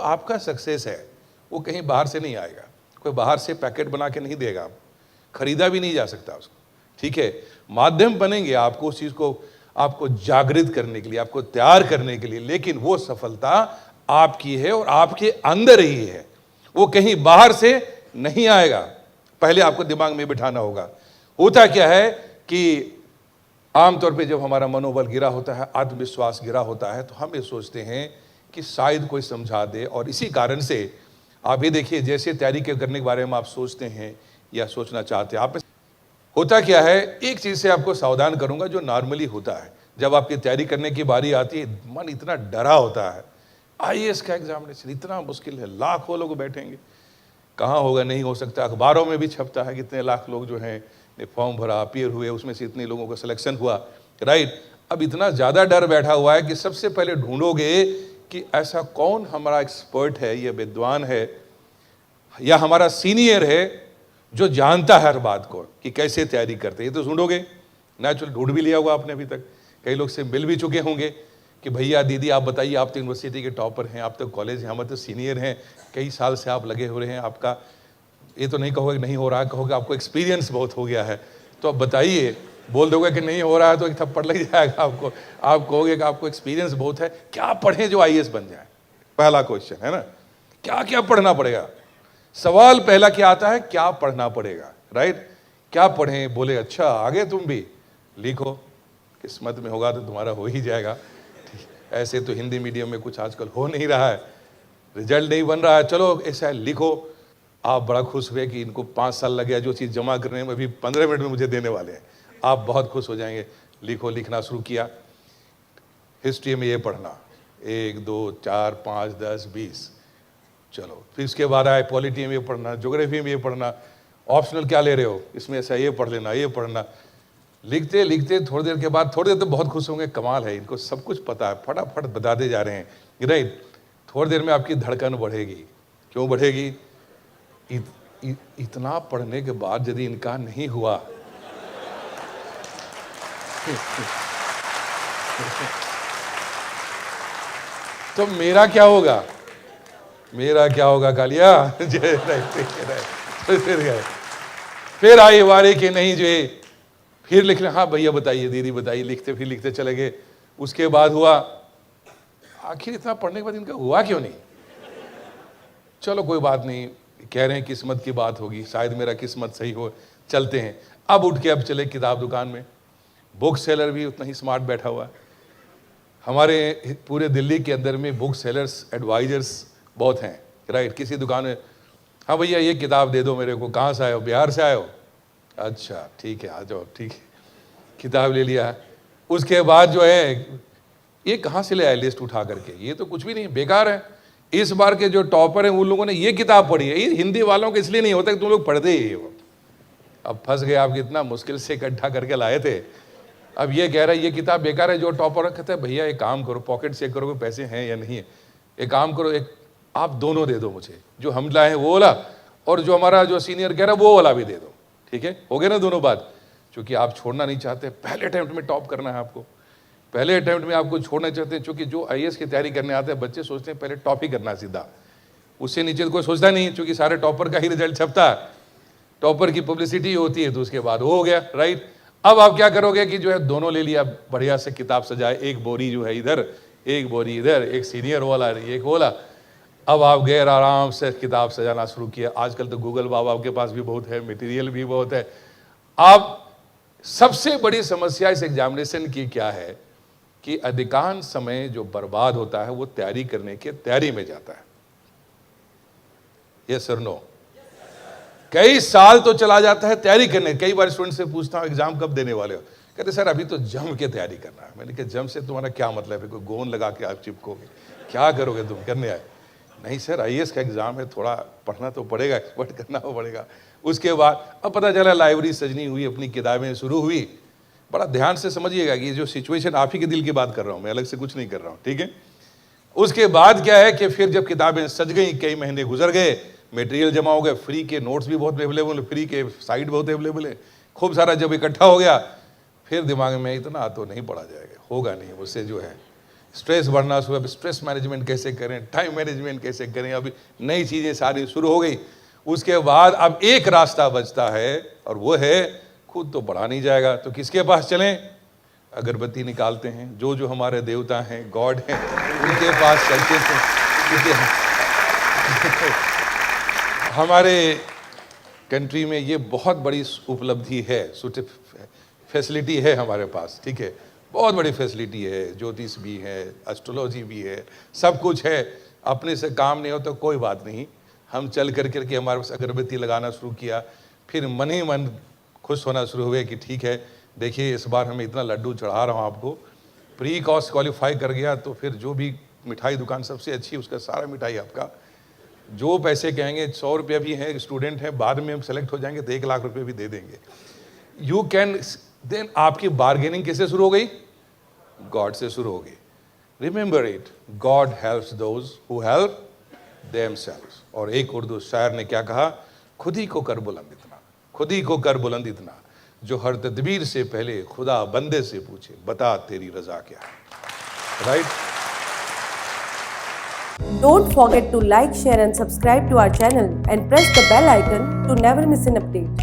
आपका सक्सेस है वो कहीं बाहर से नहीं आएगा, कोई बाहर से पैकेट बना के नहीं देगा, खरीदा भी नहीं जा सकता उसको, ठीक है। माध्यम बनेंगे आपको उस चीज को आपको जागृत करने के लिए, आपको तैयार करने के लिए, लेकिन वो सफलता आपकी है और आपके अंदर ही है, वो कहीं बाहर से नहीं आएगा। पहले आपको दिमाग में बिठाना होगा। होता क्या है कि आमतौर पे जब हमारा मनोबल गिरा होता है, आत्मविश्वास गिरा होता है, तो हम ये सोचते हैं कि शायद कोई समझा दे, और इसी कारण से आप ये देखिए जैसे तैयारी करने के बारे में आप सोचते हैं या सोचना चाहते हैं, आप होता क्या है, एक चीज से आपको सावधान करूंगा जो नॉर्मली होता है, जब आपकी तैयारी करने की बारी आती है मन इतना डरा होता है, आईएएस का एग्जामिनेशन इतना मुश्किल है, लाखों लोग बैठेंगे, कहाँ होगा, नहीं हो सकता, अखबारों में भी छपता है कितने लाख लोग जो हैं ने फॉर्म भरा, अपीयर हुए, उसमें से इतने लोगों का सिलेक्शन हुआ, राइट। अब इतना ज़्यादा डर बैठा हुआ है कि सबसे पहले ढूंढोगे कि ऐसा कौन हमारा एक्सपर्ट है, ये विद्वान है या हमारा सीनियर है जो जानता है हर बात को कि कैसे तैयारी करते हैं, ये तो ढूंढोगे। नेचुरल ढूंढ भी लिया होगा आपने अभी तक, कई लोग से मिल भी चुके होंगे कि भैया दीदी आप बताइए, आप तो यूनिवर्सिटी के टॉपर हैं, आप तो कॉलेज हैं, हम तो सीनियर हैं, कई साल से आप लगे हुए हैं, आपका ये तो नहीं कहोगे नहीं हो रहा, कहोगे आपको एक्सपीरियंस बहुत हो गया है, तो अब बताइए। बोल दोगे कि नहीं हो रहा है तो एक थप्पड़ लग जाएगा आपको, आप कहोगे कि आपको एक्सपीरियंस बहुत है, क्या पढ़ें जो आईएएस बन जाए, पहला क्वेश्चन है ना, क्या क्या पढ़ना पड़ेगा। सवाल पहला क्या आता है, क्या पढ़ना पड़ेगा, राइट। क्या पढ़ें, बोले अच्छा आगे तुम भी लिखो, किस्मत में होगा तो तुम्हारा हो ही जाएगा। ऐसे तो हिंदी मीडियम में कुछ आजकल हो नहीं रहा है, रिजल्ट नहीं बन रहा है, चलो ऐसा लिखो। आप बड़ा खुश हुए कि इनको 5 साल लग गया जो चीज़ जमा करने में, अभी 15 मिनट में मुझे देने वाले हैं, आप बहुत खुश हो जाएंगे। लिखो, लिखना शुरू किया, हिस्ट्री में ये पढ़ना 1 2 4 5 10 20, चलो फिर इसके बाद आए पॉलिटी में ये पढ़ना, ज्योग्राफी में ये पढ़ना, ऑप्शनल क्या ले रहे हो इसमें, ऐसा ये पढ़ लेना, ये पढ़ना। लिखते लिखते थोड़ी देर के बाद, थोड़ी देर तो बहुत खुश होंगे, कमाल है इनको सब कुछ पता है, फटाफट बताते जा रहे हैं, राइट। थोड़ी देर में आपकी धड़कन बढ़ेगी, क्यों बढ़ेगी, इतना पढ़ने के बाद यदि इनका नहीं हुआ तो मेरा क्या होगा, मेरा क्या होगा कालिया। फिर आई बारी कि नहीं जो है, फिर लिख रहे, हाँ भैया बताइए, दीदी बताइए, लिखते फिर लिखते चले गए। उसके बाद हुआ, आखिर इतना पढ़ने के बाद इनका हुआ क्यों नहीं, चलो कोई बात नहीं, कह रहे हैं किस्मत की बात होगी, शायद मेरा किस्मत सही हो, चलते हैं। अब उठ के अब चले किताब दुकान में, बुक सेलर भी उतना ही स्मार्ट बैठा हुआ है। हमारे पूरे दिल्ली के अंदर में बुक सेलर्स एडवाइजर्स बहुत हैं, राइट। किसी दुकान में, हाँ भैया ये किताब दे दो मेरे को, कहाँ से आए हो, बिहार से आए हो, अच्छा ठीक है आ जाओ, ठीक है, किताब ले लिया। उसके बाद जो है, ये कहाँ से ले आए लिस्ट उठा करके, ये तो कुछ भी नहीं, बेकार है। इस बार के जो टॉपर हैं उन लोगों ने ये किताब पढ़ी है, ये हिंदी वालों के इसलिए नहीं होता कि तुम लोग पढ़ते ही हो। अब फंस गए, आप कितना मुश्किल से इकट्ठा करके लाए थे, अब ये कह रहा है ये किताब बेकार है। जो टॉपर कहते हैं भैया एक काम करो, पॉकेट चेक करो पैसे हैं या नहीं है, एक काम करो, एक आप दोनों दे दो मुझे, जो हम लाए हैं वो वाला, और जो हमारा जो सीनियर कह रहा है वो वाला भी दे दो, ठीक है, हो गया ना दोनों बात। चूंकि आप छोड़ना नहीं चाहते, पहले अटेम्प्ट में टॉप करना है आपको, पहले अटेम्प्ट में आपको छोड़ना चाहते हैं। चूंकि जो आईएएस की तैयारी करने आते हैं बच्चे सोचते हैं पहले टॉप ही करना है सीधा, उससे नीचे तो कोई सोचता नहीं, चूंकि सारे टॉपर का ही रिजल्ट छपता है, टॉपर की पब्लिसिटी होती है, तो उसके बाद हो गया, राइट। अब आप क्या करोगे कि जो है दोनों ले लिया, बढ़िया से किताब सजाए, एक बोरी जो है इधर, एक बोरी इधर, एक सीनियर वाला एक वाला। अब आप गए आराम से किताब सजाना शुरू किया। आजकल तो गूगल बाबा के पास भी बहुत है, मटेरियल भी बहुत है। अब सबसे बड़ी समस्या इस एग्जामिनेशन की क्या है कि अधिकांश समय जो बर्बाद होता है वो तैयारी करने की तैयारी में जाता है। यस और नो, कई साल तो चला जाता है तैयारी करने। कई बार स्टूडेंट से पूछता हूँ एग्जाम कब देने वाले हो, कहते सर अभी तो जम के तैयारी करना है। मैंने कहा जम से तुम्हारा क्या मतलब है, कोई गोंद लगा के आप चिपकोगे, क्या करोगे तुम करने आए। नहीं सर आईएएस का एग्जाम है, थोड़ा पढ़ना तो पड़ेगा, एक्सपर्ट करना तो पड़ेगा। उसके बाद अब पता चला लाइब्रेरी सजनी हुई, अपनी किताबें शुरू हुई। बड़ा ध्यान से समझिएगा कि ये जो सिचुएशन आप ही के दिल की बात कर रहा हूँ मैं, अलग से कुछ नहीं कर रहा हूँ, ठीक है। उसके बाद क्या है कि फिर जब किताबें सज गई, कई महीने गुजर गए, मटेरियल जमा हो गए, फ्री के नोट्स भी बहुत अवेलेबल है, फ्री के साइट बहुत अवेलेबल है, खूब सारा जब इकट्ठा हो गया, फिर दिमाग में इतना तो नहीं पढ़ा जाएगा, होगा नहीं मुझसे जो है, स्ट्रेस बढ़ना शुरू, अब स्ट्रेस मैनेजमेंट कैसे करें, टाइम मैनेजमेंट कैसे करें, अभी नई चीज़ें सारी शुरू हो गई। उसके बाद अब एक रास्ता बचता है और वो है खुद तो बढ़ा नहीं जाएगा तो किसके पास चलें? अगरबत्ती निकालते हैं, जो जो हमारे देवता हैं, गॉड हैं, उनके पास चलते थे। क्योंकि हमारे कंट्री में ये बहुत बड़ी उपलब्धि है, फैसिलिटी है हमारे पास, ठीक है, बहुत बड़ी फैसिलिटी है, ज्योतिष भी है, एस्ट्रोलॉजी भी है, सब कुछ है। अपने से काम नहीं हो तो कोई बात नहीं, हम चल करके हमारे पास अगरबत्ती लगाना शुरू किया, फिर मन ही मन खुश होना शुरू हुए कि ठीक है, देखिए इस बार हमें इतना लड्डू चढ़ा रहा हूँ आपको, प्री कॉस्ट क्वालिफाई कर गया तो फिर जो भी मिठाई दुकान सबसे अच्छी उसका सारा मिठाई आपका, जो पैसे कहेंगे 100 रुपये भी है, स्टूडेंट है, बाद में हम सेलेक्ट हो जाएंगे तो 1 लाख रुपये भी दे देंगे। यू कैन देन आपकी बार्गेनिंग किससे शुरू हो गई? गॉड से शुरू हो गई। Remember it, God helps those who help themselves. और एक उर्दू शायर ने क्या कहा? खुद ही को कर बुलंद इतना, खुद ही को कर बुलंद इतना, जो हर तदबीर से पहले खुदा बंदे से पूछे, बता तेरी रजा क्या है। Right? Don't forget to like, share and subscribe to our channel and press the bell icon to never miss an update.